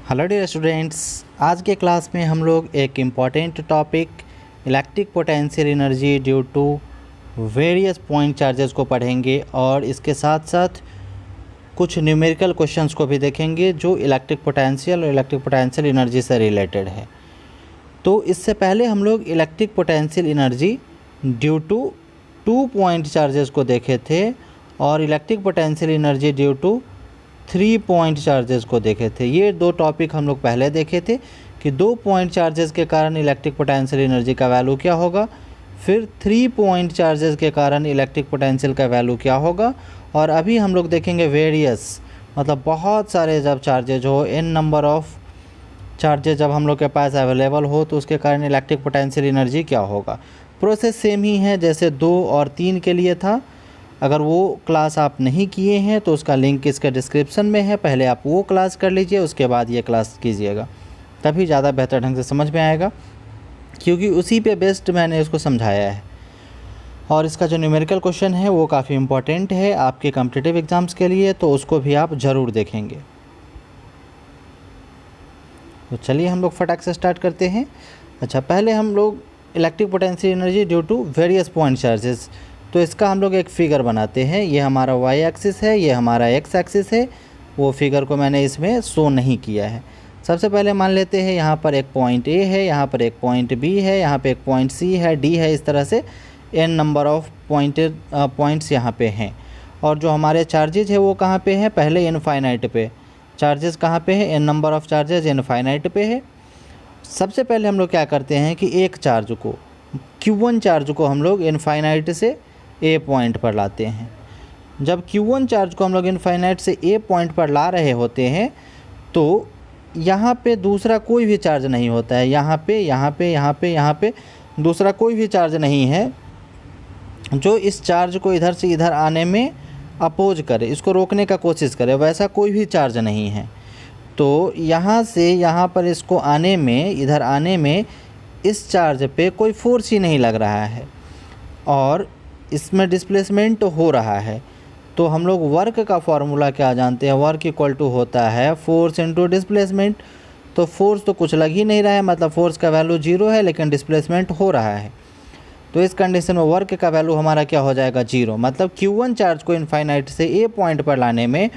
Hello dear students, आज के class में हम लोग एक important topic electric potential energy due to various point charges को पढ़ेंगे और इसके साथ साथ कुछ न्यूमेरिकल क्वेश्चंस को भी देखेंगे जो इलेक्ट्रिक पोटेंशियल और इलेक्ट्रिक पोटेंशियल एनर्जी से रिलेटेड है। तो इससे पहले हम लोग electric potential energy due to 2 point charges को देखे थे और electric potential energy due to 3 point charges को देखे थे। ये दो टॉपिक हम लोग पहले देखे थे कि 2 पॉइंट चार्जेस के कारण इलेक्ट्रिक पोटेंशियल एनर्जी का वैल्यू क्या होगा, फिर 3 पॉइंट चार्जेस के कारण इलेक्ट्रिक पोटेंशियल का वैल्यू क्या होगा। और अभी हम लोग देखेंगे वेरियस, मतलब बहुत सारे जब चार्जेज हो, n नंबर ऑफ चार्जेज जब हम लोग के पास अवेलेबल हो तो उसके कारण इलेक्ट्रिक पोटेंशियल एनर्जी क्या होगा। प्रोसेस सेम ही है जैसे 2 और 3 के लिए था। अगर वो क्लास आप नहीं किए हैं तो उसका लिंक इसके डिस्क्रिप्शन में है, पहले आप वो क्लास कर लीजिए, उसके बाद ये क्लास कीजिएगा, तभी ज़्यादा बेहतर ढंग से समझ में आएगा, क्योंकि उसी पे बेस्ड मैंने इसको समझाया है। और इसका जो न्यूमेरिकल क्वेश्चन है वो काफ़ी इम्पोर्टेंट है आपके कॉम्पिटिटिव एग्ज़ाम्स के लिए, तो उसको भी आप ज़रूर देखेंगे। तो चलिए हम लोग फटाक से स्टार्ट करते हैं। अच्छा, पहले हम लोग electric potential energy due to various point charges, तो इसका हम लोग एक फ़िगर बनाते हैं। ये हमारा वाई एक्सिस है, ये हमारा एक्स एक्सिस है। वो फिगर को मैंने इसमें शो नहीं किया है। सबसे पहले मान लेते हैं यहाँ पर एक पॉइंट ए है, यहाँ पर एक पॉइंट बी है, यहाँ पे एक पॉइंट सी है, डी है। इस तरह से n नंबर ऑफ पॉइंट्स यहाँ पे हैं। और जो हमारे चार्जेज है वो कहाँ पे हैं, पहले इनफाइनाइट पे। चार्जेस कहाँ पे है, n number of charges infinite पे है। सबसे पहले हम लोग क्या करते हैं कि एक चार्ज को, Q1 चार्ज को हम लोग इनफाइनाइट से ए पॉइंट पर लाते हैं। जब Q1 चार्ज को हम लोग इनफाइनाइट से ए पॉइंट पर ला रहे होते हैं तो यहाँ पे दूसरा कोई भी चार्ज नहीं होता है। यहाँ पे दूसरा कोई भी चार्ज नहीं है जो इस चार्ज को इधर से इधर आने में अपोज करे, इसको रोकने का कोशिश करे, वैसा कोई भी चार्ज नहीं है। तो यहाँ से यहाँ पर इसको आने में, इधर आने में इस चार्ज पे कोई फोर्स ही नहीं लग रहा है और इसमें डिस्प्लेसमेंट हो रहा है। तो हम लोग वर्क का फॉर्मूला क्या जानते हैं, वर्क इक्वल टू होता है फोर्स इनटू डिस्प्लेसमेंट। तो फोर्स तो कुछ लग ही नहीं रहा है, मतलब फोर्स का वैल्यू 0 है, लेकिन डिस्प्लेसमेंट हो रहा है। तो इस कंडीशन में वर्क का वैल्यू हमारा क्या हो जाएगा, 0। मतलब Q1 चार्ज को इनफाइनाइट से ए पॉइंट पर लाने में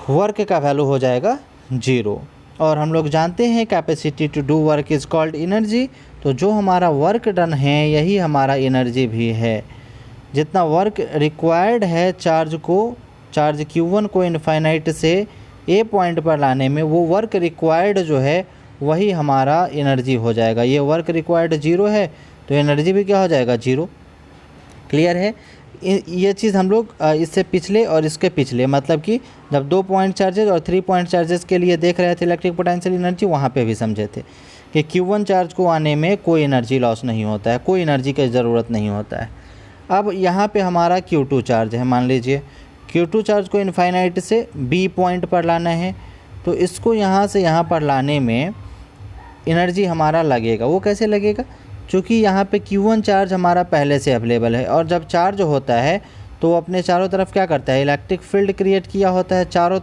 वर्क का वैल्यू हो जाएगा 0। और हम लोग जानते हैं capacity to do work is called energy. तो जो हमारा वर्क डन है यही हमारा एनर्जी भी है। जितना वर्क रिक्वायर्ड है चार्ज Q1 को इनफाइनाइट से ए पॉइंट पर लाने में, वो वर्क रिक्वायर्ड जो है वही हमारा एनर्जी हो जाएगा। ये वर्क रिक्वायर्ड 0 है तो एनर्जी भी क्या हो जाएगा, 0। क्लियर है। ये चीज़ हम लोग इससे पिछले और इसके पिछले, मतलब कि जब 2 पॉइंट चार्जेस और 3 पॉइंट चार्जेस के लिए देख रहे थे इलेक्ट्रिक पोटेंशियल एनर्जी, वहाँ पे भी समझे थे कि Q1 चार्ज को आने में कोई एनर्जी लॉस नहीं होता है, कोई एनर्जी की ज़रूरत नहीं होता है। अब यहाँ पे हमारा Q2 चार्ज है, मान लीजिए Q2 चार्ज को इनफाइनाइट से B पॉइंट पर लाना है। तो इसको यहाँ से यहाँ पर लाने में एनर्जी हमारा लगेगा। वो कैसे लगेगा, क्योंकि यहाँ पे Q1 चार्ज हमारा पहले से अवेलेबल है और जब चार्ज होता है तो वो अपने चारों तरफ क्या करता है, इलेक्ट्रिक फील्ड क्रिएट किया होता है। चारों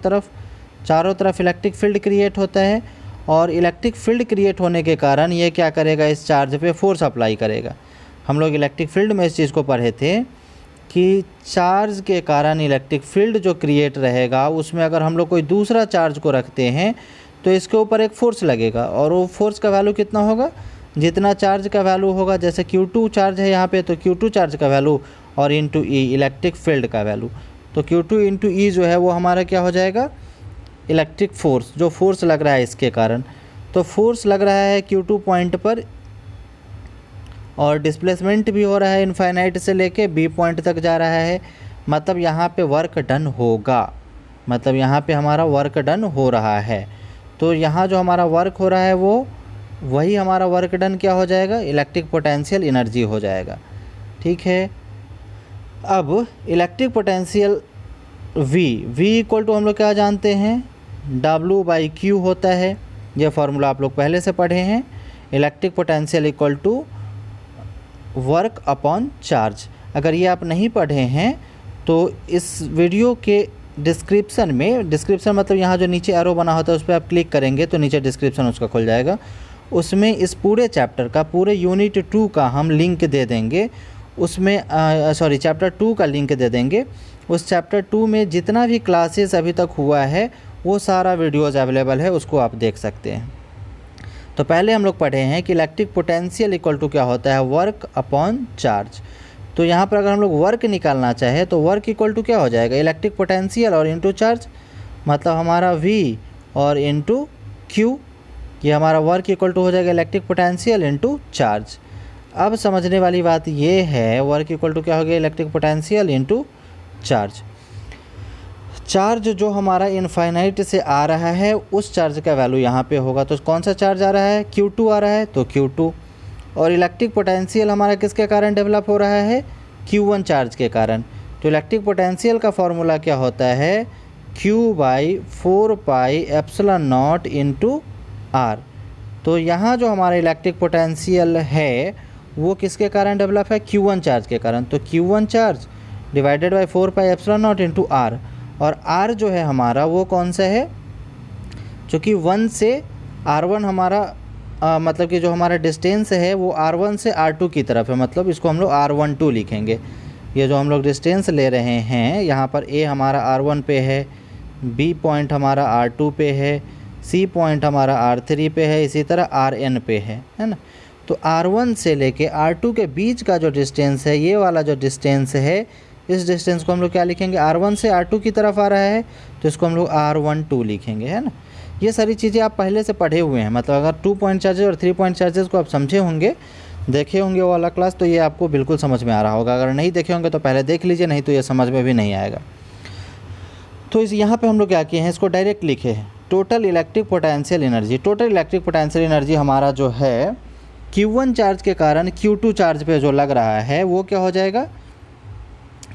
तरफ इलेक्ट्रिक फील्ड क्रिएट होता है और इलेक्ट्रिक फील्ड क्रिएट होने के कारण ये क्या करेगा, इस चार्ज पे फोर्स अप्लाई करेगा। हम लोग इलेक्ट्रिक फील्ड में इस चीज़ को पढ़े थे कि चार्ज के कारण इलेक्ट्रिक फील्ड जो क्रिएट रहेगा उसमें अगर हम लोग कोई दूसरा चार्ज को रखते हैं तो इसके ऊपर एक फ़ोर्स लगेगा और वो फोर्स का वैल्यू कितना होगा, जितना चार्ज का वैल्यू होगा। जैसे Q2 चार्ज है यहाँ पे तो Q2 चार्ज का वैल्यू और इंटू ई इलेक्ट्रिक फील्ड का वैल्यू। तो Q2 इंटू ई जो है वो हमारा क्या हो जाएगा, इलेक्ट्रिक फोर्स, जो फोर्स लग रहा है इसके कारण। तो फोर्स लग रहा है Q2 पॉइंट पर और डिस्प्लेसमेंट भी हो रहा है, इनफाइनाइट से लेके B पॉइंट तक जा रहा है। मतलब यहाँ पे वर्क डन होगा, मतलब यहाँ पे हमारा वर्क डन हो रहा है। तो यहाँ जो हमारा वर्क हो रहा है वो वही हमारा वर्क डन क्या हो जाएगा, इलेक्ट्रिक पोटेंशियल एनर्जी हो जाएगा। ठीक है। अब electric potential V equal to हम लोग क्या जानते हैं, W/Q होता है। यह फार्मूला आप लोग पहले से पढ़े हैं। Electric potential equal to work upon charge. अगर ये आप नहीं पढ़े हैं तो इस वीडियो के डिस्क्रिप्शन मतलब यहाँ जो नीचे एरो बना होता है उस पर आप क्लिक करेंगे तो नीचे डिस्क्रिप्शन उसका खुल जाएगा। उसमें इस पूरे चैप्टर का, पूरे यूनिट 2 का हम लिंक दे देंगे। उसमें चैप्टर 2 का लिंक दे देंगे। उस चैप्टर 2 में जितना भी क्लासेस अभी तक हुआ है वो सारा वीडियोज़ अवेलेबल है, उसको आप देख सकते हैं। तो पहले हम लोग पढ़े हैं कि इलेक्ट्रिक पोटेंशियल इक्वल टू क्या होता है, वर्क अपॉन चार्ज। तो यहाँ पर अगर हम लोग वर्क निकालना चाहें तो वर्क इक्वल टू क्या हो जाएगा, इलेक्ट्रिक पोटेंशियल और इनटू चार्ज, मतलब हमारा V और इनटू Q। ये हमारा वर्क इक्वल टू हो जाएगा इलेक्ट्रिक पोटेंशियल इनटू चार्ज। अब समझने वाली बात ये है, वर्क इक्वल टू क्या हो गया, electric potential into charge. Charge जो हमारा इनफाइनाइट से आ रहा है उस चार्ज का वैल्यू यहाँ पे होगा। तो कौन सा चार्ज आ रहा है, Q2 आ रहा है, तो Q2। और इलेक्ट्रिक पोटेंशियल हमारा किसके कारण डेवलप हो रहा है, Q1 चार्ज के कारण। तो इलेक्ट्रिक पोटेंशियल का फॉर्मूला क्या होता है, Q/4πε0 इंटू R। तो यहाँ जो हमारा इलेक्ट्रिक पोटेंशियल है वो किसके कारण डेवलप है, Q1 चार्ज के कारण। तो Q1 charge divided by 4πε0 into R। और R जो है हमारा वो कौन सा है, चूँकि 1 से R1 हमारा मतलब कि जो हमारा डिस्टेंस है वो R1 से R2 की तरफ है, मतलब इसको हम लोग R12 लिखेंगे। ये जो हम लोग डिस्टेंस ले रहे हैं यहाँ पर A हमारा R1 पे है, B पॉइंट हमारा R2 पे है, C पॉइंट हमारा R3 पे है, इसी तरह RN पे है ना। तो R1 से लेके R2 के बीच का जो डिस्टेंस है, ये वाला जो डिस्टेंस है, इस डिस्टेंस को हम लोग क्या लिखेंगे, R1 से R2 की तरफ आ रहा है तो इसको हम लोग R12 लिखेंगे, है ना। ये सारी चीज़ें आप पहले से पढ़े हुए हैं, मतलब अगर 2 पॉइंट चार्जेस और 3 पॉइंट चार्जेस को आप समझे होंगे, देखे होंगे वो वाला क्लास, तो ये आपको बिल्कुल समझ में आ रहा होगा। अगर नहीं देखे होंगे तो पहले देख लीजिए, नहीं तो ये समझ में भी नहीं आएगा। तो इस यहाँ पे हम लोग क्या किए हैं, इसको डायरेक्ट लिखे हैं, total electric potential energy. Total electric potential energy हमारा जो है Q1 चार्ज के कारण Q2 चार्ज पे जो लग रहा है वो क्या हो जाएगा,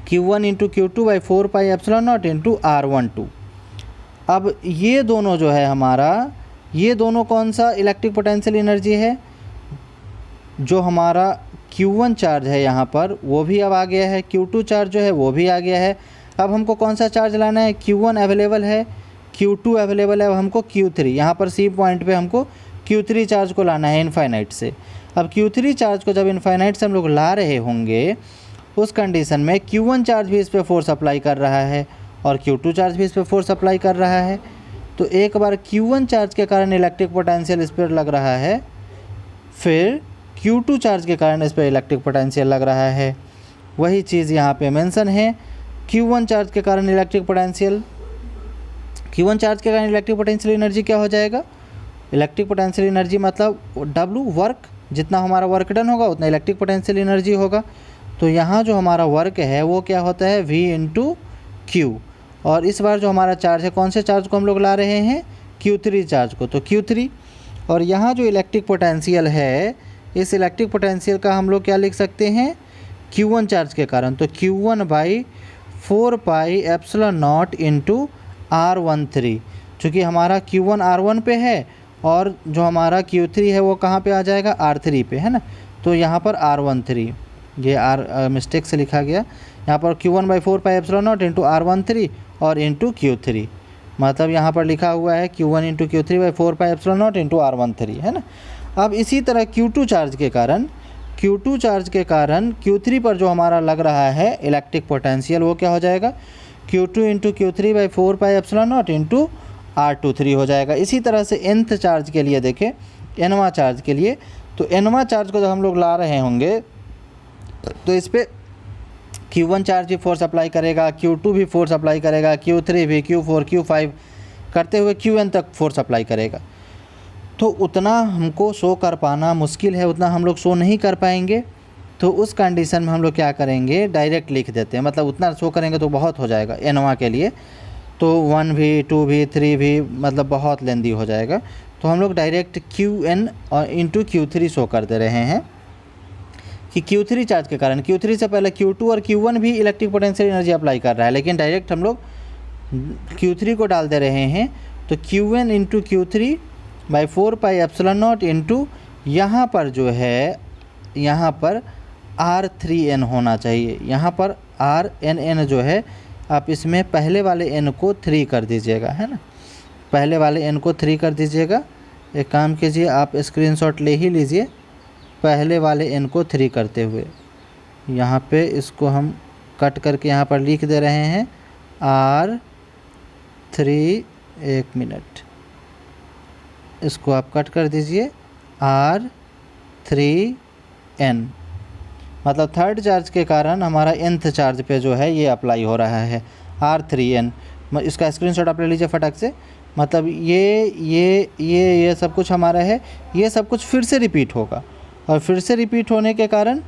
Q1 into Q2/4πε0 into R12। अब ये दोनों जो है हमारा, ये दोनों कौन सा इलेक्ट्रिक पोटेंशियल एनर्जी है, जो हमारा Q1 चार्ज है यहाँ पर वो भी अब आ गया है, Q2 चार्ज जो है वो भी आ गया है। अब हमको कौन सा चार्ज लाना है, Q1 अवेलेबल है, Q2 अवेलेबल है, अब हमको Q3, यहाँ पर C पॉइंट पे हमको Q3 चार्ज को लाना है इनफाइनाइट से। अब Q3 चार्ज को जब इनफाइनाइट से हम लोग ला रहे होंगे उस कंडीशन में Q1 चार्ज भी इस पर फोर्स अप्लाई कर रहा है और Q2 चार्ज भी इस पर फोर्स अप्लाई कर रहा है। तो एक बार Q1 चार्ज के कारण इलेक्ट्रिक पोटेंशियल इस पर लग रहा है, फिर Q2 चार्ज के कारण इस पर इलेक्ट्रिक पोटेंशियल लग रहा है। वही चीज़ यहाँ पे मेंशन है, Q1 चार्ज के कारण इलेक्ट्रिक पोटेंशियल, Q1 चार्ज के कारण इलेक्ट्रिक पोटेंशियल एनर्जी क्या हो जाएगा, इलेक्ट्रिक पोटेंशियल एनर्जी मतलब W, वर्क, जितना हमारा वर्क डन होगा उतना इलेक्ट्रिक पोटेंशियल एनर्जी होगा। तो यहाँ जो हमारा वर्क है वो क्या होता है, V इंटू Q। और इस बार जो हमारा चार्ज है, कौन से चार्ज को हम लोग ला रहे हैं, Q3 चार्ज को, तो Q3। और यहाँ जो इलेक्ट्रिक पोटेंशियल है, इस इलेक्ट्रिक पोटेंशियल का हम लोग क्या लिख सकते हैं, Q1 चार्ज के कारण, तो Q1/4πε0 इंटू R13। चूँकि हमारा Q1 R1 पे है और जो हमारा Q3 है वो कहाँ पे आ जाएगा, R3 पे, है ना। तो यहाँ पर R13, ये मिस्टेक से लिखा गया, यहाँ पर Q1/4πε0 इंटू R13 और इंटू Q3, मतलब यहाँ पर लिखा हुआ है Q1 into Q3/4πε0 into R13, है ना। अब इसी तरह Q2 चार्ज के कारण Q3 पर जो हमारा लग रहा है इलेक्ट्रिक पोटेंशियल वो क्या हो जाएगा, Q2 into Q3/4πε0 into R23 हो जाएगा। इसी तरह से nth चार्ज के लिए देखें, nवां चार्ज के लिए, तो nवां चार्ज को जब हम लोग ला रहे होंगे तो इस पर Q1 चार्ज भी फोर्स अप्लाई करेगा, Q2 भी फोर्स अप्लाई करेगा, Q3 भी, Q4, Q5 करते हुए Qn तक फोर्स अप्लाई करेगा। तो उतना हमको शो कर पाना मुश्किल है, उतना हम लोग शो नहीं कर पाएंगे। तो उस कंडीशन में हम लोग क्या करेंगे, डायरेक्ट लिख देते हैं, मतलब उतना शो करेंगे तो बहुत हो जाएगा nवां के लिए, तो 1 भी, 2 भी, 3 भी, मतलब बहुत लेंदी हो जाएगा। तो हम लोग डायरेक्ट Qn और इंटू Q3 शो कर दे रहे हैं कि Q3 चार्ज के कारण, Q3 से पहले Q2 और Q1 भी इलेक्ट्रिक पोटेंशियल एनर्जी अप्लाई कर रहा है, लेकिन डायरेक्ट हम लोग Q3 को डाल दे रहे हैं। तो Qn इंटू Q3/4πε0 इंटू यहाँ पर जो है, यहाँ पर R3n होना चाहिए, यहाँ पर RNN जो है आप इसमें पहले वाले n को 3 कर दीजिएगा, है ना। पहले वाले n को 3 कर दीजिएगा। एक काम कीजिए, आप स्क्रीनशॉट ले ही लीजिए पहले वाले n को 3 करते हुए। यहाँ पे इसको हम कट करके यहाँ पर लिख दे रहे हैं R3, एक मिनट, इसको आप कट कर दीजिए R3n, मतलब थर्ड चार्ज के कारण हमारा nth चार्ज पे जो है ये अप्लाई हो रहा है R3n। इसका स्क्रीनशॉट आप ले लीजिए फटाक से। मतलब ये सब कुछ हमारा है, ये सब कुछ फिर से रिपीट होगा, और फिर से रिपीट होने के कारण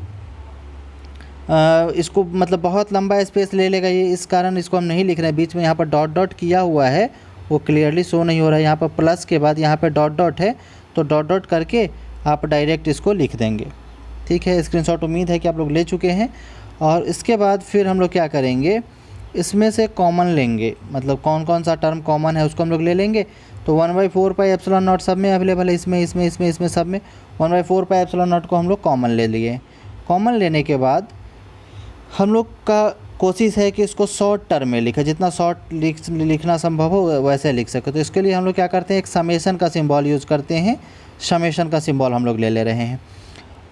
इसको मतलब बहुत लंबा स्पेस ले लेगा ये, इस कारण इसको हम नहीं लिख रहे हैं। बीच में यहाँ पर डॉट डॉट किया हुआ है वो क्लियरली शो नहीं हो रहा है। यहाँ पर प्लस के बाद यहाँ पे डॉट डॉट है, तो डॉट डॉट करके आप डायरेक्ट इसको लिख देंगे। ठीक है, स्क्रीनशॉट उम्मीद है कि आप लोग ले चुके हैं। और इसके बाद फिर हम लोग क्या करेंगे, इसमें से कॉमन लेंगे, मतलब कौन कौन सा टर्म कॉमन है उसको हम लोग ले लेंगे। तो 1/4πε0 सब में अवेलेबल है, इसमें सब में 1/4πε0 को हम लोग कॉमन ले लिए। कॉमन लेने के बाद हम लोग का कोशिश है कि इसको शॉर्ट टर्म में लिखें, जितना शॉर्ट लिखना संभव हो वैसे लिख सके। तो इसके लिए हम लोग क्या करते हैं, एक समेशन का सिंबल यूज़ करते हैं। समेशन का सिंबल हम लोग ले रहे हैं।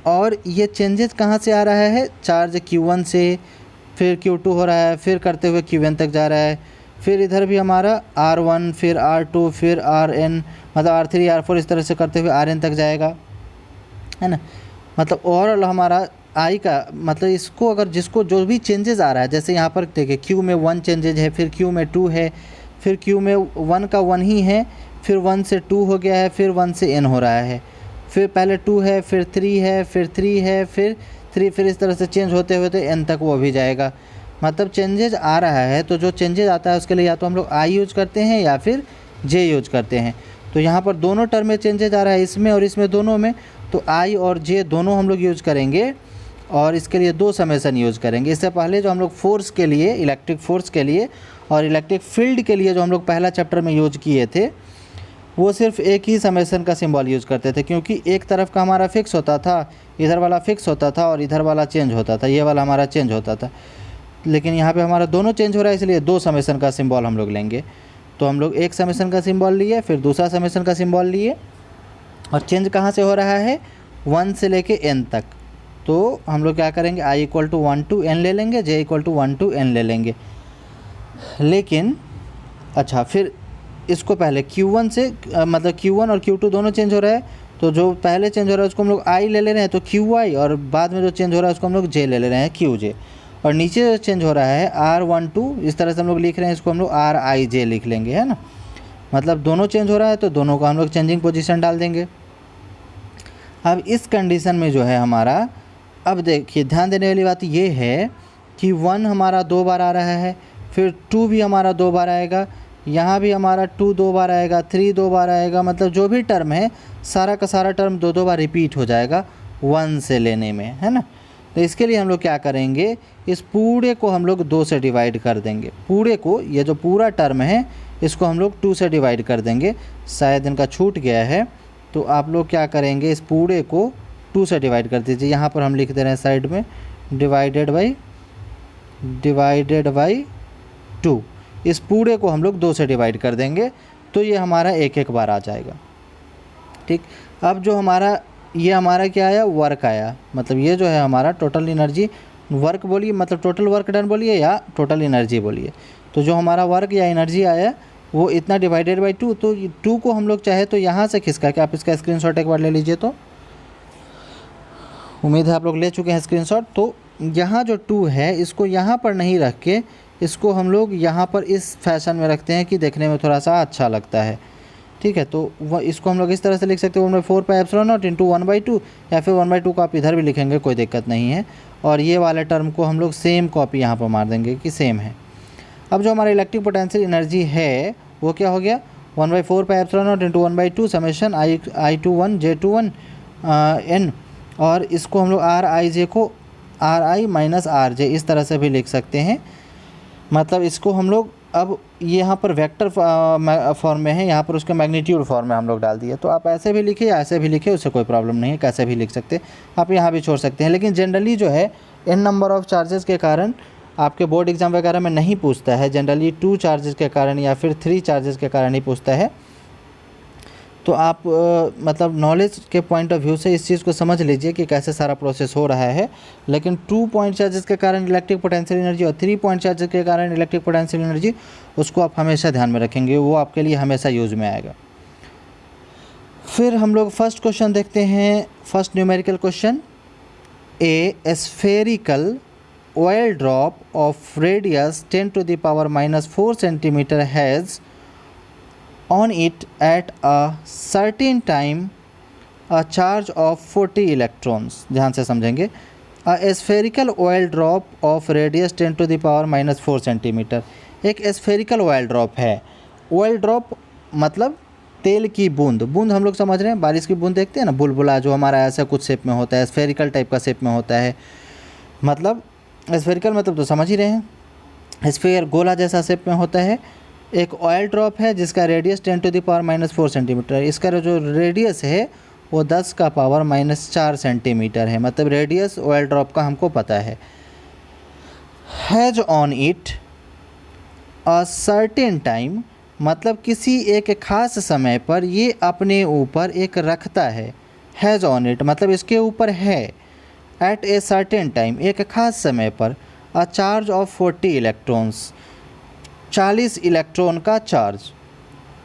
और ये चेंजेस कहाँ से आ रहा है, चार्ज Q1 से, फिर Q2 हो रहा है, फिर करते हुए Qn तक जा रहा है, फिर इधर भी हमारा R1, फिर R2, फिर Rn, मतलब R3, R4, इस तरह से करते हुए Rn तक जाएगा, है ना। मतलब ओवरऑल हमारा आई का मतलब इसको अगर जिसको जो भी चेंजेस आ रहा है, जैसे यहाँ पर देखिए Q में 1 चेंजेज है, फिर Q में 2 है, फिर Q में 1 का 1 ही है, फिर 1 से 2 हो गया है, फिर 1 से n हो रहा है, फिर पहले 2 है, फिर 3 है, फिर 3 है, फिर 3, फिर इस तरह से चेंज होते होते n तक वो भी जाएगा। मतलब चेंजेज आ रहा है, तो जो चेंजेज आता है उसके लिए या तो हम लोग I यूज करते हैं या फिर J यूज करते हैं। तो यहाँ पर दोनों टर्म में चेंजेज आ रहा है, इसमें और इसमें दोनों में, तो I और J दोनों हम लोग यूज करेंगे। और इसके लिए 2 समेशन यूज़ करेंगे। इससे पहले जो हम लोग फोर्स के लिए, इलेक्ट्रिक फोर्स के लिए और इलेक्ट्रिक फील्ड के लिए जो हम लोग पहला चैप्टर में यूज किए थे, वो सिर्फ एक ही समेशन का सिंबल यूज़ करते थे, क्योंकि एक तरफ का हमारा फिक्स होता था, इधर वाला फिक्स होता था और इधर वाला चेंज होता था, ये वाला हमारा चेंज होता था। लेकिन यहाँ पे हमारा दोनों चेंज हो रहा है, इसलिए 2 समेशन का सिंबल हम लोग लेंगे। तो हम लोग एक समेशन का सिंबल लिए, फिर दूसरा समेशन का सिंबल लिए, और चेंज कहाँ से हो रहा है, 1 से लेके n तक। तो हम लोग क्या करेंगे, I = 1 to n ले लेंगे, J = 1 to n ले लेंगे। लेकिन अच्छा, फिर इसको पहले Q1 से मतलब Q1 और Q2 दोनों चेंज हो रहा है, तो जो पहले चेंज हो रहा है उसको हम लोग I ले रहे हैं, तो QI, और बाद में जो चेंज हो रहा है उसको हम लोग J ले रहे हैं, QJ। और नीचे जो चेंज हो रहा है R12, इस तरह से हम लोग लिख रहे हैं, इसको हम लोग RIJ लिख लेंगे, है ना। मतलब दोनों चेंज हो रहा है, तो दोनों का हम लोग चेंजिंग पोजीशन डाल देंगे। अब इस कंडीशन में जो है हमारा, अब देखिए ध्यान देने वाली बात ये है कि 1 हमारा 2 बार आ रहा है, फिर 2 भी हमारा 2 बार आएगा, यहाँ भी हमारा 2 2 बार आएगा, 3 2 बार आएगा। मतलब जो भी टर्म है सारा का सारा टर्म 2 2 बार रिपीट हो जाएगा 1 से लेने में, है ना। तो इसके लिए हम लोग क्या करेंगे, इस पूरे को हम लोग 2 से डिवाइड कर देंगे। पूरे को, ये जो पूरा टर्म है इसको हम लोग 2 से डिवाइड कर देंगे। शायद इनका छूट गया है, तो आप लोग क्या करेंगे, इस पूरे को 2 से डिवाइड कर दीजिए। यहाँ पर हम लिख दे रहे हैं साइड में डिवाइडेड बाई 2। इस पूरे को हम लोग 2 से डिवाइड कर देंगे, तो ये हमारा एक एक बार आ जाएगा। ठीक, अब जो हमारा ये हमारा क्या आया, वर्क आया। मतलब ये जो है हमारा टोटल एनर्जी, वर्क बोलिए मतलब टोटल वर्क डन बोलिए या टोटल एनर्जी बोलिए। तो जो हमारा वर्क या एनर्जी आया वो इतना डिवाइडेड बाई 2। तो 2 को हम लोग चाहे तो यहाँ से खिसका के, आप इसका स्क्रीनशॉट एक बार ले लीजिए। तो उम्मीद है आप लोग ले चुके हैं स्क्रीनशॉट। तो यहाँ जो 2 है इसको यहाँ पर नहीं रख के इसको हम लोग यहाँ पर इस फैशन में रखते हैं कि देखने में थोड़ा सा अच्छा लगता है। ठीक है, तो इसको हम लोग इस तरह से लिख सकते हैं 1/4πε0 × 1/2, या फिर 1/2 को आप इधर भी लिखेंगे, कोई दिक्कत नहीं है। और ये वाले टर्म को हम लोग सेम कॉपी यहाँ पर मार देंगे कि सेम है। अब जो हमारा इलेक्ट्रिक पोटेंशियल एनर्जी है वो क्या हो गया, 1/4πε0 × 1/2 समेशन I21 J21 n। और इसको हम लोग RIJ को RI - RJ इस तरह से भी लिख सकते हैं। मतलब इसको हम लोग अब ये यहाँ पर वेक्टर फॉर्म में है, यहाँ पर उसके मैग्नीट्यूड फॉर्म में हम लोग डाल दिए। तो आप ऐसे भी लिखिए या ऐसे भी लिखिए, उससे कोई प्रॉब्लम नहीं है, कैसे भी लिख सकते हैं। आप यहाँ भी छोड़ सकते हैं। लेकिन जनरली जो है n नंबर ऑफ़ चार्जेस के कारण आपके बोर्ड एग्ज़ाम वगैरह में नहीं पूछता है, जनरली 2 चार्जेस के कारण या फिर 3 चार्जेस के कारण ही पूछता है। तो आप मतलब नॉलेज के पॉइंट ऑफ व्यू से इस चीज़ को समझ लीजिए कि कैसे सारा प्रोसेस हो रहा है। लेकिन 2 पॉइंट चार्जेस के कारण इलेक्ट्रिक पोटेंशियल एनर्जी और 3 पॉइंट चार्जेस के कारण इलेक्ट्रिक पोटेंशियल एनर्जी, उसको आप हमेशा ध्यान में रखेंगे, वो आपके लिए हमेशा यूज़ में आएगा। फिर हम लोग फर्स्ट क्वेश्चन देखते हैं। First numerical question, A spherical oil drop of radius 10 to the power minus 4 centimeter has on it at a certain time a charge of 40 electrons। ध्यान से समझेंगे। a spherical oil drop of radius 10 to the power minus 4 centimeter, एक spherical oil drop है। oil drop मतलब तेल की बूंद, बूंद हम लोग समझ रहे हैं, बारिश की बूंद देखते हैं ना, बुलबुला जो हमारा ऐसा कुछ शेप में होता है, स्फेरिकल टाइप का शेप में होता है। मतलब स्फेरिकल मतलब तो समझ ही रहे हैं, स्फेयर गोला जैसा शेप में होता है। एक ऑयल ड्रॉप है जिसका radius 10 to the power minus 4 centimetre, इसका जो रेडियस है वो 10 का पावर माइनस 4 सेंटीमीटर है, मतलब रेडियस ऑयल ड्रॉप का हमको पता है। Has on it a certain time, मतलब किसी एक ख़ास समय पर ये अपने ऊपर एक रखता है। हैज़ ऑन इट मतलब इसके ऊपर है। एट ए सर्टेन टाइम, एक ख़ास समय पर। A charge of 40 electrons, 40 electron का चार्ज।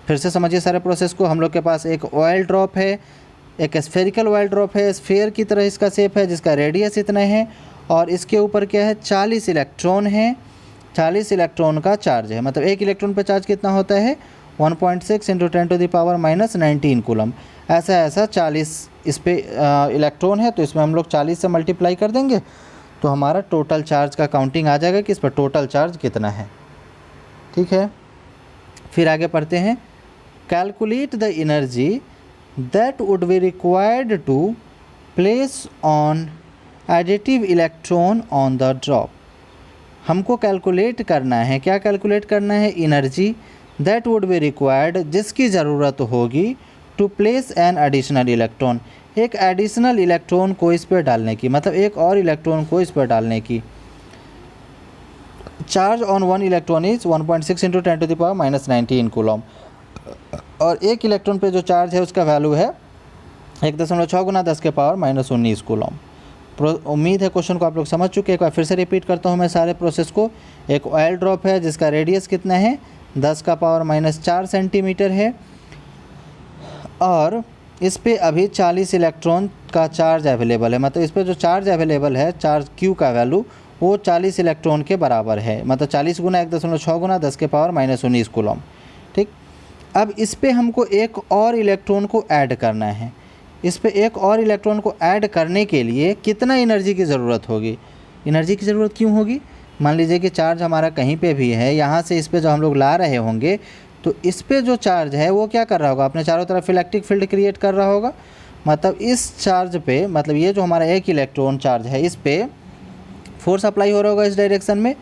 फिर से समझिए सारे प्रोसेस को। हम लोग के पास एक ऑयल ड्रॉप है, एक स्फेरिकल ऑयल ड्रॉप है, स्फेयर की तरह इसका शेप है, जिसका रेडियस इतना है, और इसके ऊपर क्या है, 40 इलेक्ट्रॉन है। 40 इलेक्ट्रॉन का चार्ज है, मतलब एक इलेक्ट्रॉन पर चार्ज कितना होता है, 1.6 into 10 to the power minus 19 coulomb. ऐसा 40 इस पर इलेक्ट्रॉन है, तो इसमें हम लोग 40 से मल्टीप्लाई कर देंगे तो हमारा टोटल चार्ज का काउंटिंग आ जाएगा कि इस पर टोटल चार्ज कितना है। ठीक है, फिर आगे पढ़ते हैं। Calculate the energy that would be required to place on additive electron on the drop. हमको कैलकुलेट करना है, क्या कैलकुलेट करना है, energy that would be required, जिसकी ज़रूरत होगी, to place an additional electron, एक एडिशनल इलेक्ट्रॉन को इस पर डालने की, मतलब एक और इलेक्ट्रॉन को इस पर डालने की। Charge on one electron is 1.6 into 10 to the power minus 19 coulomb, और एक इलेक्ट्रॉन पे जो चार्ज है उसका वैल्यू है 1.6 गुना 10 के पावर माइनस 19 कूलम। उम्मीद है क्वेश्चन को आप लोग समझ चुके हैं। एक बार फिर से रिपीट करता हूँ मैं सारे प्रोसेस को। एक ऑयल ड्रॉप है जिसका रेडियस कितना है, 10 का पावर माइनस 4 सेंटीमीटर है, और इस पे अभी 40 इलेक्ट्रॉन का चार्ज अवेलेबल है, मतलब इस पे जो चार्ज अवेलेबल है, चार्ज Q का वैल्यू वो 40 इलेक्ट्रॉन के बराबर है, मतलब 40 गुना 1.6 गुना 10 के पावर माइनस 19 कूलम। ठीक, अब इस पे हमको एक और इलेक्ट्रॉन को ऐड करना है। इस पे एक और इलेक्ट्रॉन को ऐड करने के लिए कितना एनर्जी की ज़रूरत होगी, एनर्जी की ज़रूरत क्यों होगी, मान लीजिए कि चार्ज हमारा कहीं पे भी है, यहाँ से इस पे जो हम लोग ला रहे होंगे, तो इस पे जो चार्ज है वो क्या कर रहा होगा, अपने चारों तरफ इलेक्ट्रिक फील्ड क्रिएट कर रहा होगा। मतलब इस चार्ज पे, मतलब ये जो हमारा एक इलेक्ट्रॉन चार्ज है, इस पे फोर्स अप्लाई हो रहा होगा इस डायरेक्शन में,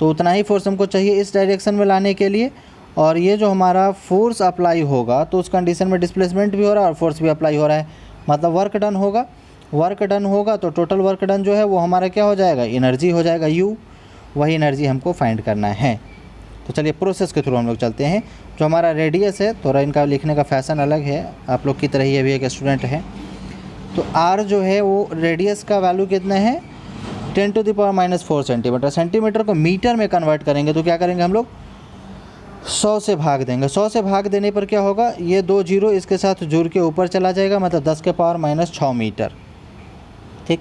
तो उतना ही फोर्स हमको चाहिए इस डायरेक्शन में लाने के लिए। और ये जो हमारा फोर्स अप्लाई होगा तो उस कंडीशन में डिस्प्लेसमेंट भी हो रहा है और फोर्स भी अप्लाई हो रहा है, मतलब वर्क डन होगा। वर्क डन होगा तो टोटल वर्क डन जो है वो हमारा क्या हो जाएगा, एनर्जी हो जाएगा U। वही एनर्जी हमको फाइंड करना है। तो चलिए प्रोसेस के थ्रू हम लोग चलते हैं। जो हमारा रेडियस है, थोड़ा इनका लिखने का फैशन अलग है, आप लोग की तरह ही अभी एक स्टूडेंट है। तो R जो है वो रेडियस का वैल्यू कितना है, 10 to the power minus 4 centimetre. Centimetre को मीटर में कन्वर्ट करेंगे तो क्या करेंगे हम लोग, 100 से भाग देंगे। 100 से भाग देने पर क्या होगा, ये 2 जीरो इसके साथ जुड़ के ऊपर चला जाएगा, मतलब 10 के पावर माइनस 6 मीटर। ठीक,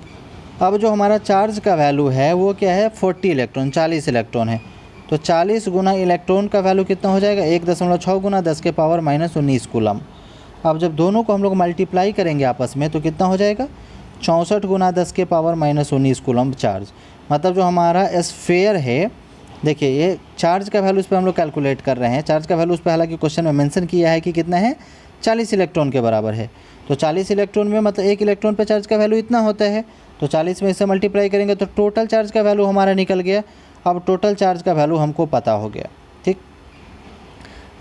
अब जो हमारा चार्ज का वैल्यू है वो क्या है, 40 इलेक्ट्रॉन, 40 इलेक्ट्रॉन है, तो 40 गुना इलेक्ट्रॉन का वैल्यू कितना हो जाएगा, 1.6 गुना 10 के पावर माइनस 19 कूलम। अब जब दोनों को हम लोग मल्टीप्लाई करेंगे आपस में तो कितना हो जाएगा, 64 गुना 10 के पावर माइनस 19 कूलम चार्ज। मतलब जो हमारा स्फेयर है, देखिए ये चार्ज का वैल्यू इस पर हम लोग कैलकुलेट कर रहे हैं। चार्ज का वैल्यू उस पर हालांकि क्वेश्चन में मेंशन किया है कि कितना है, 40 इलेक्ट्रॉन के बराबर है। तो 40 इलेक्ट्रॉन में मतलब एक इलेक्ट्रॉन पे चार्ज का वैल्यू इतना होता है, तो 40 में इससे मल्टीप्लाई करेंगे तो टोटल चार्ज का वैल्यू हमारा निकल गया। अब टोटल चार्ज का वैल्यू हमको पता हो गया। ठीक,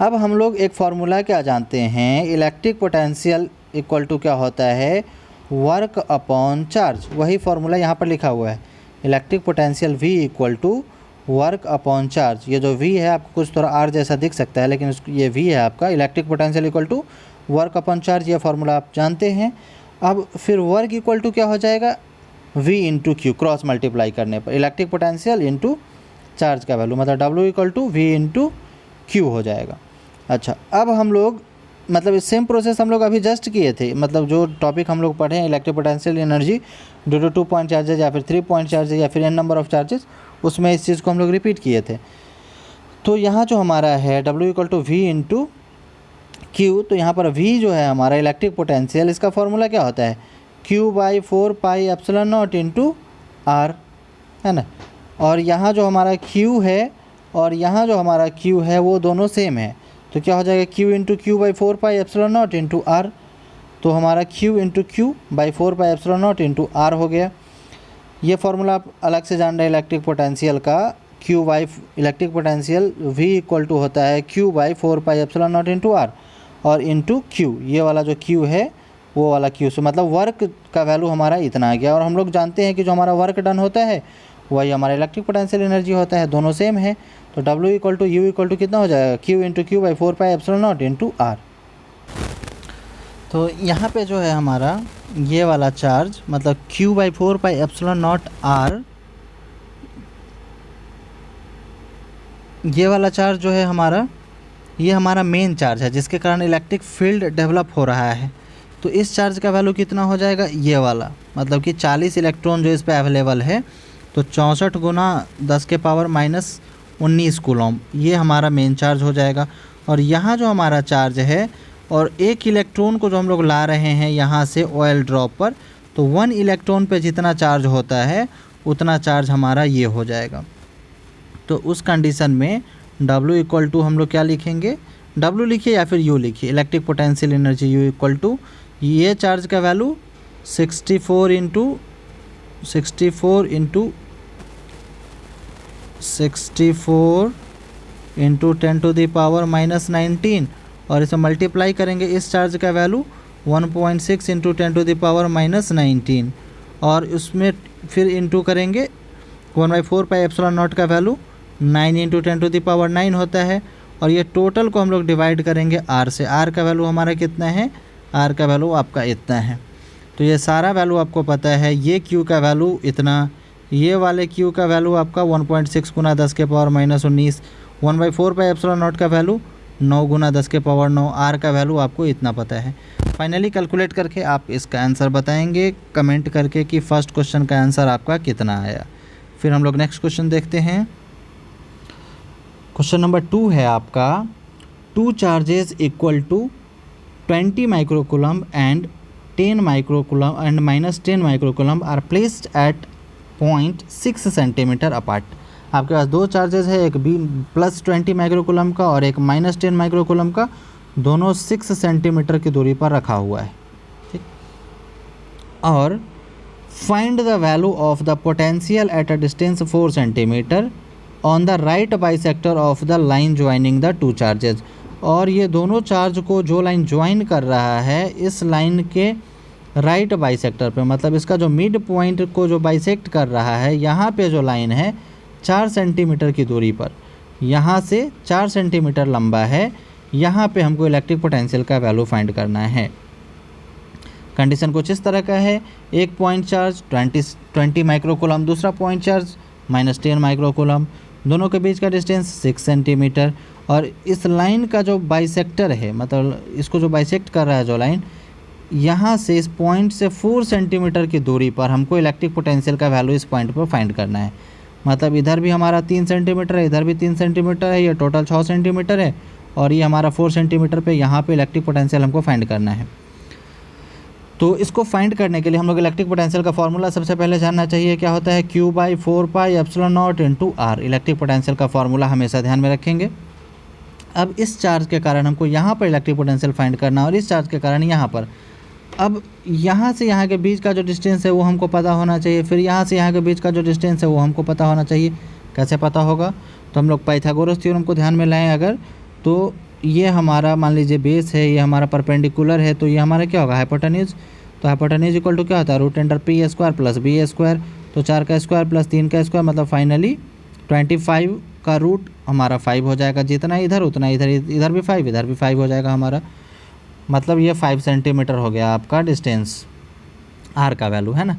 अब हम लोग एक फार्मूला क्या जानते हैं, इलेक्ट्रिक पोटेंशियल इक्वल टू क्या होता है, वर्क अपॉन चार्ज। वही फार्मूला यहाँ पर लिखा हुआ है, electric potential V equal to work upon charge, ये जो V है आपको कुछ थोड़ा R जैसा दिख सकता है, लेकिन ये V है आपका, electric potential equal to work upon charge, ये फार्मूला आप जानते हैं। अब फिर वर्क इक्वल टू क्या हो जाएगा, V into Q, cross multiply करने पर इलेक्ट्रिक पोटेंशियल इंटू चार्ज का वैल्यू, मतलब W equal to V into Q हो जाएगा। अच्छा, अब हम लोग मतलब इस सेम प्रोसेस हम लोग अभी जस्ट किए थे, मतलब जो टॉपिक हम लोग पढ़े हैं electric potential energy due to 2 point charges या फिर 3 पॉइंट चार्जेज या फिर n नंबर ऑफ चार्जेस, उसमें इस चीज़ को हम लोग रिपीट किए थे। तो यहाँ जो हमारा है W equal to V into Q, तो यहाँ पर V जो है हमारा इलेक्ट्रिक पोटेंशियल, इसका फॉर्मूला क्या होता है, Q by 4 pi epsilon naught into R, है ना। और यहाँ जो हमारा Q है और यहाँ जो हमारा Q है वो दोनों सेम है, तो क्या हो जाएगा Q into Q by 4 pi epsilon naught into R। तो हमारा Q into Q by 4 pi epsilon naught into R हो गया। ये फार्मूला आप अलग से जान रहे हैं इलेक्ट्रिक पोटेंशियल का, Q by electric potential V equal to होता है Q by 4 pi epsilon naught into R और इंटू Q, ये वाला जो Q है वो वाला Q से, मतलब वर्क का वैल्यू हमारा इतना आ गया। और हम लोग जानते हैं कि जो हमारा वर्क डन होता है वही हमारा इलेक्ट्रिक पोटेंशियल एनर्जी होता है, दोनों सेम है। तो W equal to U equal to कितना हो जाएगा, Q into Q by 4 pi epsilon naught into R। तो यहाँ पे जो है हमारा ये वाला चार्ज, मतलब Q by 4 pi epsilon not R, ये वाला चार्ज जो है हमारा, ये हमारा मेन चार्ज है जिसके कारण इलेक्ट्रिक फील्ड डेवलप हो रहा है। तो इस चार्ज का वैल्यू कितना हो जाएगा, ये वाला, मतलब कि 40 इलेक्ट्रॉन जो इस पे अवेलेबल है, तो 64 गुना 10 के पावर माइनस 19 कूलम, ये हमारा मेन चार्ज हो जाएगा। और यहाँ जो हमारा चार्ज है, और एक इलेक्ट्रॉन को जो हम लोग ला रहे हैं यहाँ से ऑयल ड्रॉप पर, तो 1 इलेक्ट्रॉन पे जितना चार्ज होता है उतना चार्ज हमारा ये हो जाएगा। तो उस कंडीशन में W इक्वल टू हम लोग क्या लिखेंगे, W लिखिए या फिर U लिखिए, electric potential energy U equal to ये चार्ज का value 64 into 64 into 10 to the power minus 19, और इसे मल्टीप्लाई करेंगे इस चार्ज का value 1.6 into 10 to the power minus 19, और उसमें फिर इंटू करेंगे 1/4 पाई एप्सिलॉन नॉट का value 9 into 10 to the power 9 होता है। और ये टोटल को हम लोग डिवाइड करेंगे R से, R का वैल्यू हमारा कितना है, R का वैल्यू आपका इतना है। तो ये सारा वैल्यू आपको पता है, ये Q का वैल्यू इतना, ये वाले Q का वैल्यू आपका 1.6 गुना 10 के power minus 19, 1/4 pi epsilon naught का वैल्यू 9 गुना 10 के पावर 9, R का वैल्यू आपको इतना पता है। फाइनली कैलकुलेट करके आप इसका आंसर बताएंगे कमेंट करके कि फर्स्ट क्वेश्चन का आंसर आपका कितना आया। फिर हम लोग नेक्स्ट क्वेश्चन देखते हैं। क्वेश्चन नंबर 2 है आपका, 2 charges equal to 20 microcoulomb and 10 microcoulomb and minus 10 microcoulomb are placed at point 6 centimetre apart. आपके पास 2 चार्जेस है, एक प्लस 20 माइक्रोकूलम का और एक माइनस 10 माइक्रोकूलम का, दोनों 6 सेंटीमीटर की दूरी पर रखा हुआ है, ठीक। और find the value of the potential at a distance 4 centimetre on the right bisector of the line joining the 2 charges. और ये दोनों चार्ज को जो लाइन ज्वाइन कर रहा है इस लाइन के राइट बाइसेक्टर पे, मतलब इसका जो मिड पॉइंट को जो बाइसेक्ट कर रहा है, यहाँ पे जो लाइन है 4 सेंटीमीटर की दूरी पर, यहाँ से 4 सेंटीमीटर लंबा है, यहाँ पे हमको इलेक्ट्रिक पोटेंशियल का वैल्यू फाइंड करना है। कंडीशन कुछ इस तरह का है, एक पॉइंट चार्ज 20 माइक्रोकूलम, दूसरा पॉइंट चार्ज माइनस 10 माइक्रोकूलम, दोनों के बीच का डिस्टेंस 6 सेंटीमीटर। और इस लाइन का जो बाइसेक्टर है, मतलब इसको जो बाइसेक्ट कर रहा है जो लाइन, यहाँ से इस पॉइंट से 4 सेंटीमीटर की दूरी पर हमको इलेक्ट्रिक पोटेंशियल का वैल्यू इस पॉइंट पर फाइंड करना है। मतलब इधर भी हमारा 3 सेंटीमीटर है, इधर भी 3 सेंटीमीटर है, ये टोटल 6 सेंटीमीटर है, और ये हमारा 4 सेंटीमीटर पे यहाँ पे इलेक्ट्रिक पोटेंशियल हमको फाइंड करना है। तो इसको फाइंड करने के लिए हम लोग इलेक्ट्रिक पोटेंशियल का फॉर्मूला सबसे पहले जानना चाहिए, क्या होता है, Q by 4 pi epsilon naught into R। Electric potential का फॉर्मूला हमेशा ध्यान में रखेंगे। अब इस चार्ज के कारण हमको यहाँ पर इलेक्ट्रिक पोटेंशियल फाइंड करना है, और इस चार्ज के कारण यहाँ पर। अब यहाँ से यहाँ के बीच का जो डिस्टेंस है वो हमको पता होना चाहिए, फिर यहाँ से यहाँ के बीच का जो डिस्टेंस है वो हमको पता होना चाहिए। कैसे पता होगा, तो हम लोग पाइथागोरस थ्योरम को ध्यान में लाएं अगर, तो ये हमारा मान लीजिए बेस है, ये हमारा परपेंडिकुलर है, तो ये हमारा क्या होगा, हाइपोटेन्यूज। तो हाइपोटेन्यूज इक्वल टू क्या होता है, root under P square plus B square. तो 4 का स्क्वायर प्लस 3 का स्क्वायर, मतलब फाइनली 25 का रूट हमारा 5 हो जाएगा, जितना इधर उतना इधर, इधर भी 5 इधर भी 5 हो जाएगा हमारा, मतलब ये 5 सेंटीमीटर हो गया आपका डिस्टेंस आर का वैल्यू, है ना।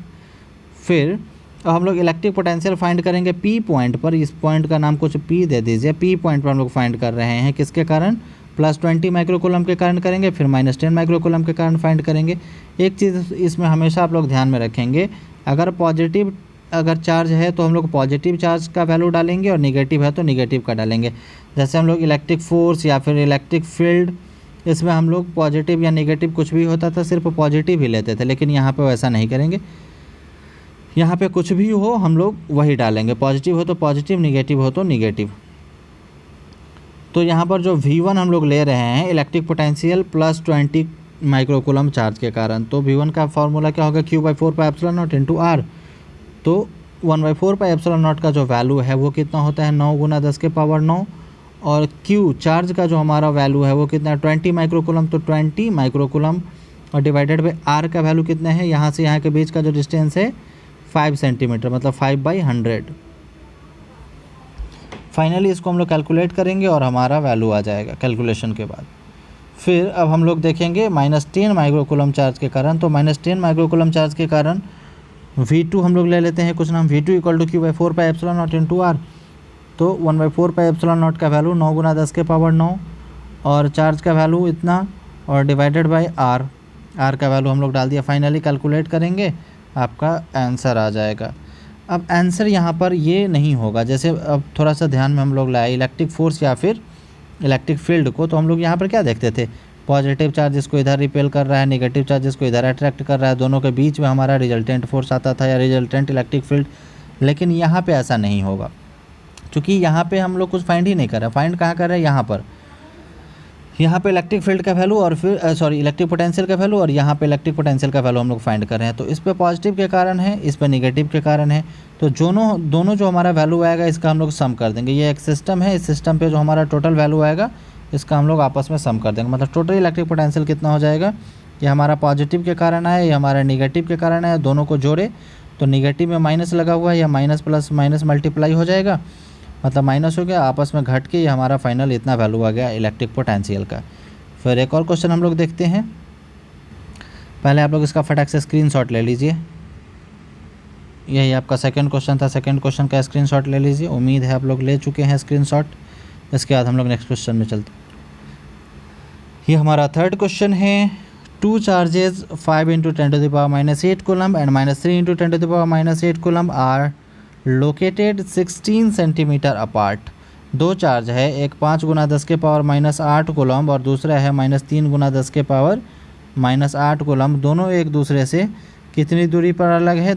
फिर अब हम लोग इलेक्ट्रिक पोटेंशियल फाइंड करेंगे पी पॉइंट पर, इस पॉइंट का नाम कुछ पी दे दीजिए। पी पॉइंट पर हम लोग फाइंड कर रहे हैं, किसके कारण, +20 माइक्रोकूलम के कारण करेंगे, फिर -10 माइक्रोकूलम के कारण फाइंड करेंगे। एक चीज़ इसमें हमेशा आप लोग ध्यान में रखेंगे, अगर चार्ज है तो हम लोग पॉजिटिव चार्ज का वैल्यू डालेंगे और निगेटिव है तो निगेटिव का डालेंगे। जैसे हम लोग इलेक्ट्रिक फोर्स या फिर इलेक्ट्रिक फील्ड, इसमें हम लोग पॉजिटिव या निगेटिव कुछ भी होता था सिर्फ पॉजिटिव ही लेते थे, लेकिन यहाँ पे वैसा नहीं करेंगे। यहाँ पे कुछ भी हो हम लोग वही डालेंगे, पॉजिटिव हो तो पॉजिटिव, निगेटिव हो तो निगेटिव। तो यहाँ पर जो V1 हम लोग ले रहे हैं इलेक्ट्रिक पोटेंशियल +20 माइक्रोकूलम चार्ज के कारण, तो V1 का फॉर्मूला क्या होगा, Q/4πε0 इंटू R। तो 1/4πε0 का जो वैल्यू है वो कितना होता है, 9 × 10⁻⁹, और Q चार्ज का जो हमारा वैल्यू है वो कितना है, 20 माइक्रोकूलम, तो 20 माइक्रोकूलम और डिवाइडेड बाई R का वैल्यू कितना है, यहाँ से यहाँ के बीच का जो डिस्टेंस है 5 सेंटीमीटर, मतलब 5/100। फाइनली इसको हम लोग कैलकुलेट करेंगे और हमारा वैल्यू आ जाएगा कैलकुलेशन के बाद। फिर अब हम लोग देखेंगे -10 माइक्रोकूलम चार्ज के कारण, तो -10 माइक्रोकूलम चार्ज के कारण V2 हम लोग ले लेते हैं कुछ नाम, V2 = Q/4πε0 इंटू R। तो 1/4πε0 का वैल्यू 9 × 10⁻⁹ और चार्ज का वैल्यू इतना और डिवाइडेड बाई R का वैल्यू हम लोग डाल दिया। फाइनली कैलकुलेट करेंगे, आपका आंसर आ जाएगा। अब आंसर यहाँ पर ये नहीं होगा, जैसे अब थोड़ा सा ध्यान में हम लोग लाए इलेक्ट्रिक फोर्स या फिर इलेक्ट्रिक फील्ड को, तो हम लोग यहाँ पर क्या देखते थे, पॉजिटिव चार्ज जिसको इधर रिपेल कर रहा है, नेगेटिव चार्ज जिसको इधर अट्रैक्ट कर रहा है, दोनों के बीच में हमारा रिजल्टेंट फोर्स आता था या रिजल्टेंट इलेक्ट्रिक फील्ड। लेकिन यहाँ पे ऐसा नहीं होगा, क्योंकि यहाँ पे हम लोग कुछ फाइंड ही नहीं कर रहे हैं। फाइंड कहाँ कर रहे हैं, यहाँ पे इलेक्ट्रिक फील्ड का वैल्यू और फिर इलेक्ट्रिक पोटेंशियल का वैल्यू, और यहाँ पे इलेक्ट्रिक पोटेंशियल का वैल्यू हम लोग फाइंड कर रहे हैं। तो इस पे पॉजिटिव के कारण है, इस पे नेगेटिव के कारण है, तो दोनों जो हमारा वैल्यू आएगा इसका हम लोग सम कर देंगे। ये एक सिस्टम है, इस सिस्टम पे जो हमारा टोटल वैल्यू आएगा इसका हम लोग आपस में सम कर देंगे। मतलब टोटल इलेक्ट्रिक पोटेंशियल कितना हो जाएगा, ये हमारा पॉजिटिव के कारण है, ये हमारा नेगेटिव के कारण है, दोनों को जोड़े तो नेगेटिव में माइनस लगा हुआ है, या माइनस प्लस माइनस मल्टीप्लाई हो जाएगा, मतलब माइनस हो गया, आपस में घट के ये हमारा फाइनल इतना वैल्यू आ गया इलेक्ट्रिक पोटेंशियल का। फिर एक और क्वेश्चन हम लोग देखते हैं। पहले आप लोग इसका फटाक से स्क्रीनशॉट ले लीजिए, यही आपका सेकंड क्वेश्चन था, सेकंड क्वेश्चन का स्क्रीनशॉट ले लीजिए। उम्मीद है आप लोग ले चुके हैं स्क्रीनशॉट। इसके बाद हम लोग नेक्स्ट क्वेश्चन में चलते हैं। ये हमारा थर्ड क्वेश्चन है, 2 charges 5 × 10⁻⁸ coulomb and -3 × 10⁻⁸ coulomb are located 16 centimetre apart. 2 चार्ज है, एक 5 × 10⁻⁸ कूलम और दूसरा है -3 × 10⁻⁸ कूलम। दोनों एक दूसरे से कितनी दूरी पर अलग है,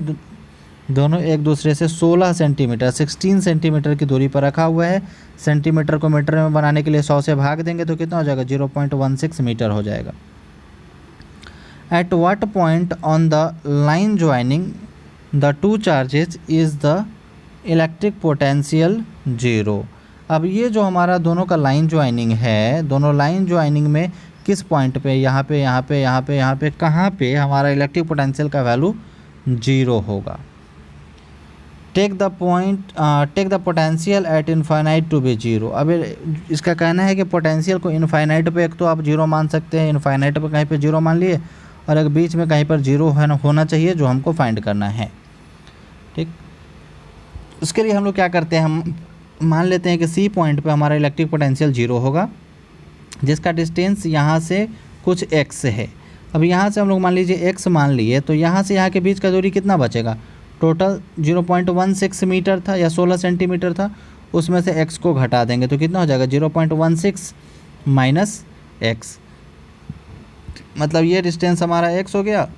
दोनों एक दूसरे से 16 सेंटीमीटर 16 सेंटीमीटर की दूरी पर रखा हुआ है। सेंटीमीटर को मीटर में बनाने के लिए 100 से भाग देंगे तो कितना हो जाएगा, 0.16 मीटर हो जाएगा। At what point on the line joining the 2 charges is the electric potential 0। अब ये जो हमारा दोनों का लाइन ज्वाइनिंग है, दोनों लाइन ज्वाइनिंग में किस पॉइंट पे, यहाँ पे कहाँ पे हमारा इलेक्ट्रिक पोटेंशियल का वैल्यू 0 होगा। Take the potential at infinite to be 0। अब इसका कहना है कि पोटेंशियल को इनफाइनाइट पे एक तो आप 0 मान सकते हैं, इनफाइनाइट पे कहीं पे 0 मान लिए, और एक बीच में कहीं पर 0 होना चाहिए जो हमको फाइंड करना है। ठीक, उसके लिए हम लोग क्या करते हैं, हम मान लेते हैं कि सी पॉइंट पे हमारा इलेक्ट्रिक पोटेंशियल 0 होगा, जिसका डिस्टेंस यहाँ से कुछ x है। अब यहाँ से हम लोग मान लीजिए x मान लिए, तो यहाँ से यहाँ के बीच का दूरी कितना बचेगा, टोटल 0.16 मीटर था या 16 सेंटीमीटर था, उसमें से x को घटा देंगे तो कितना हो जाएगा, 0.16 माइनस x, मतलब ये डिस्टेंस हमारा x हो गया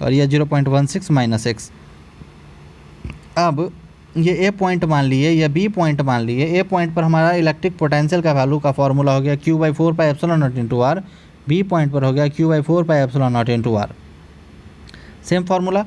और ये 0.16 माइनस x। अब ये ए पॉइंट मान लिए या बी पॉइंट मान लिए, ए पॉइंट पर हमारा इलेक्ट्रिक पोटेंशियल का वैल्यू का फॉर्मूला हो गया Q/4πε0 into are, B point पर हो गया Q/4πε0 into are. Same formula,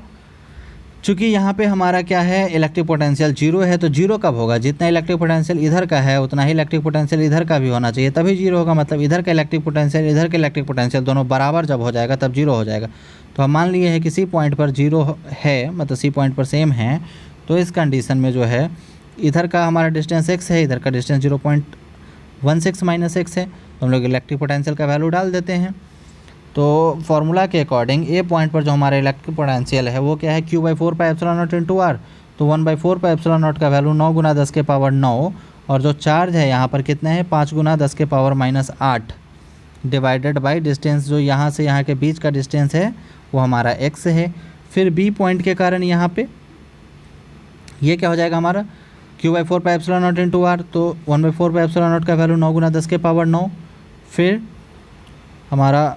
चूँकि यहाँ पे हमारा क्या है, इलेक्ट्रिक पोटेंशियल 0 है, तो 0 कब होगा, जितना इलेक्ट्रिक पोटेंशियल इधर का है उतना ही इलेक्ट्रिक पोटेंशियल इधर का भी होना चाहिए, तभी 0 होगा। मतलब इधर का इलेक्ट्रिक पोटेंशियल इधर का इलेक्ट्रिक पोटेंशियल दोनों बराबर जब हो जाएगा तब 0 हो जाएगा। तो हम मान लिए है कि सी पॉइंट पर 0 है, मतलब सी पॉइंट पर सेम है, तो इस कंडीशन में जो है इधर का हमारा डिस्टेंस x है, इधर का डिस्टेंस 0.16 माइनस x है, तो हम लोग इलेक्ट्रिक पोटेंशियल का वैल्यू डाल देते हैं। तो फार्मूला के अकॉर्डिंग ए पॉइंट पर जो हमारा इलेक्ट्रिक पोटेंशियल है वो क्या है, Q/4πε0 इंटू आर। तो 1/4πε0 का वैल्यू 9 गुना 10 के पावर 9, और जो चार्ज है यहाँ पर कितना है 5 गुना 10 के पावर -8 डिवाइडेड बाई डिस्टेंस जो यहाँ से यहाँ के बीच का डिस्टेंस है वो हमारा x है। फिर बी पॉइंट के कारण यहाँ पे ये क्या हो जाएगा हमारा Q/4πε0 इंटू आर। तो 1/4πε0 का वैल्यू 9 गुना 10 के पावर 9। फिर हमारा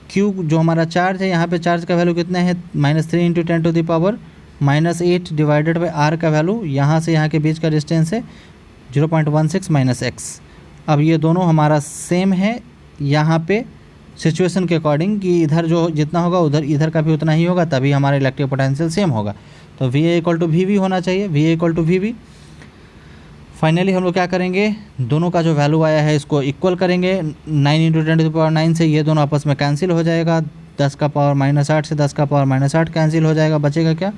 Q जो हमारा चार्ज है यहाँ पे चार्ज का वैल्यू कितना है -3 into 10 to the power -8 divided by R का वैल्यू यहाँ से यहाँ के बीच का डिस्टेंस है 0.16 माइनस x। अब ये दोनों हमारा सेम है यहाँ पे सिचुएशन के अकॉर्डिंग कि इधर जो जितना होगा उधर इधर का भी उतना ही होगा, तभी हमारा इलेक्ट्रिक पोटेंशियल सेम होगा। तो VA = VV होना चाहिए, VA = VV। फाइनली हम लोग क्या करेंगे, दोनों का जो वैल्यू आया है इसको इक्वल करेंगे। 9 इंटू 10⁻9 से ये दोनों आपस में कैंसिल हो जाएगा। 10 का पावर -8 से 10 का पावर -8 कैंसिल हो जाएगा, बचेगा क्या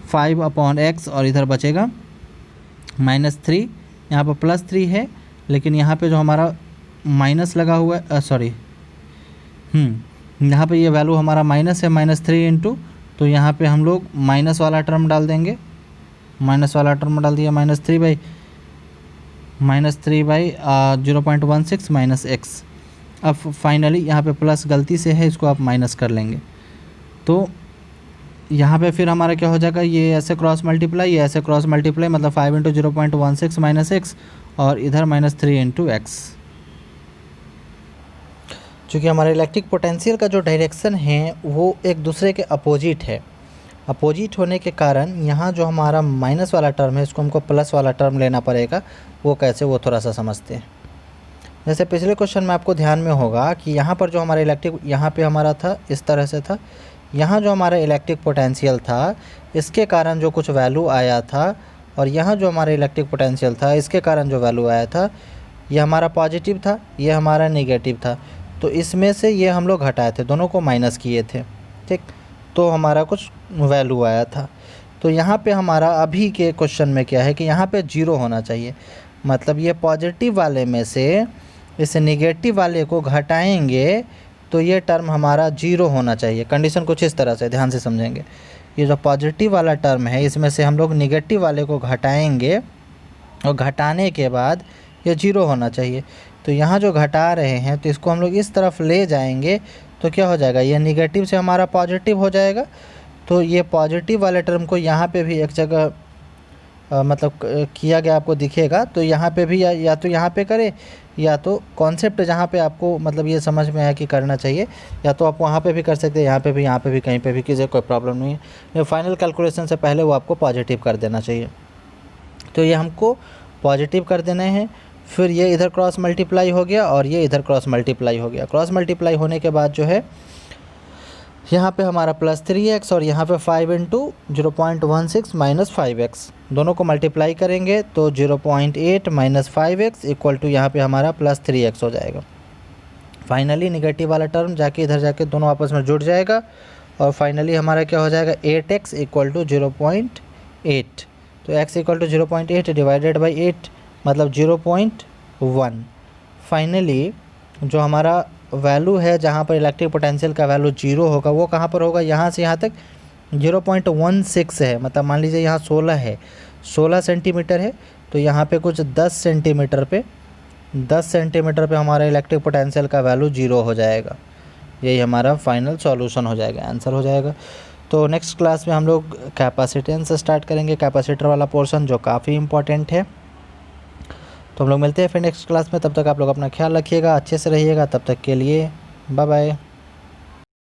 5/x, और इधर बचेगा -3। यहाँ पर +3 है, लेकिन यहाँ पे जो हमारा माइनस लगा हुआ है यहाँ पे ये वैल्यू हमारा माइनस है -3 इंटू, तो यहाँ पे हम लोग माइनस वाला टर्म डाल देंगे। माइनस वाला टर्म डाल दिया -3 बाई 0.16 माइनस x। अब फाइनली यहाँ पे प्लस गलती से है, इसको आप माइनस कर लेंगे। तो यहाँ पे फिर हमारा क्या हो जाएगा, ये ऐसे क्रॉस मल्टीप्लाई, ये ऐसे क्रॉस मल्टीप्लाई, मतलब 5 इंटू 0.16 माइनस x, और इधर -3 इंटू x। चूँकि हमारे इलेक्ट्रिक पोटेंशियल का जो डायरेक्शन है वो एक दूसरे के अपोजिट है। अपोजिट होने के कारण यहाँ जो हमारा माइनस वाला टर्म है इसको हमको प्लस वाला टर्म लेना पड़ेगा। वो कैसे, वो थोड़ा सा समझते हैं। जैसे पिछले क्वेश्चन में आपको ध्यान में होगा कि यहाँ पर जो हमारा इलेक्ट्रिक यहाँ पे हमारा था इस तरह से था, यहाँ जो हमारा इलेक्ट्रिक पोटेंशियल था इसके कारण जो कुछ वैल्यू आया था, और यहाँ जो हमारा इलेक्ट्रिक पोटेंशियल था इसके कारण जो वैल्यू आया था ये हमारा पॉजिटिव था, ये हमारा नेगेटिव था। तो इसमें से ये हम लोग हटाए थे, दोनों को माइनस किए थे, ठीक। तो हमारा कुछ वैल्यू आया था। तो यहाँ पे हमारा अभी के क्वेश्चन में क्या है कि यहाँ पे 0 होना चाहिए, मतलब ये पॉजिटिव वाले में से इस नेगेटिव वाले को घटाएंगे तो ये टर्म हमारा 0 होना चाहिए। कंडीशन कुछ इस तरह से ध्यान से समझेंगे। ये जो पॉजिटिव वाला टर्म है इसमें से हम लोग नेगेटिव वाले को घटाएंगे, और घटाने के बाद ये 0 होना चाहिए। तो यहाँ जो घटा रहे हैं तो इसको हम लोग इस तरफ ले जाएंगे तो क्या हो जाएगा, ये नेगेटिव से हमारा पॉजिटिव हो जाएगा। तो ये पॉजिटिव वाले टर्म को यहाँ पे भी एक जगह मतलब किया गया आपको दिखेगा। तो यहाँ पे भी या तो यहाँ पे करें, या तो कॉन्सेप्ट जहाँ पे आपको मतलब ये समझ में आया कि करना चाहिए, या तो आप वहाँ पे भी कर सकते हैं, यहाँ पे भी कहीं पे भी कीजिए, कोई प्रॉब्लम नहीं है। फाइनल कैलकुलेशन से पहले वो आपको पॉजिटिव कर देना चाहिए। तो ये हमको पॉजिटिव कर देने हैं। फिर ये इधर क्रॉस मल्टीप्लाई हो गया और ये इधर क्रॉस मल्टीप्लाई हो गया। क्रॉस मल्टीप्लाई होने के बाद जो है यहाँ पे हमारा +3x और यहाँ पे 5 इंटू 0.16 माइनस 5x, दोनों को मल्टीप्लाई करेंगे तो 0.8 माइनस 5x इक्वल टू यहाँ पे हमारा +3x हो जाएगा। फाइनली नेगेटिव वाला टर्म जाके इधर जाके दोनों आपस में जुड़ जाएगा, और फाइनली हमारा क्या हो जाएगा 8x इक्वल टू 0.8। तो x equal to 0.8 divided by 8 मतलब 0.1। फाइनली जो हमारा वैल्यू है जहाँ पर इलेक्ट्रिक पोटेंशियल का वैल्यू 0 होगा वो कहाँ पर होगा, यहाँ से यहाँ तक 0.16 है। मतलब मान लीजिए यहाँ 16 है, 16 सेंटीमीटर है, तो यहाँ पे कुछ 10 सेंटीमीटर पे हमारा इलेक्ट्रिक पोटेंशियल का वैल्यू 0 हो जाएगा। यही हमारा फाइनल सॉल्यूशन हो जाएगा, आंसर हो जाएगा। तो नेक्स्ट क्लास में हम लोग कैपेसिटेंस स्टार्ट करेंगे, कैपेसिटर वाला पोर्शन जो काफ़ी इंपॉर्टेंट है। तो हम लोग मिलते हैं फिर नेक्स्ट क्लास में। तब तक आप लोग अपना ख्याल रखिएगा, अच्छे से रहिएगा। तब तक के लिए बाय बाय।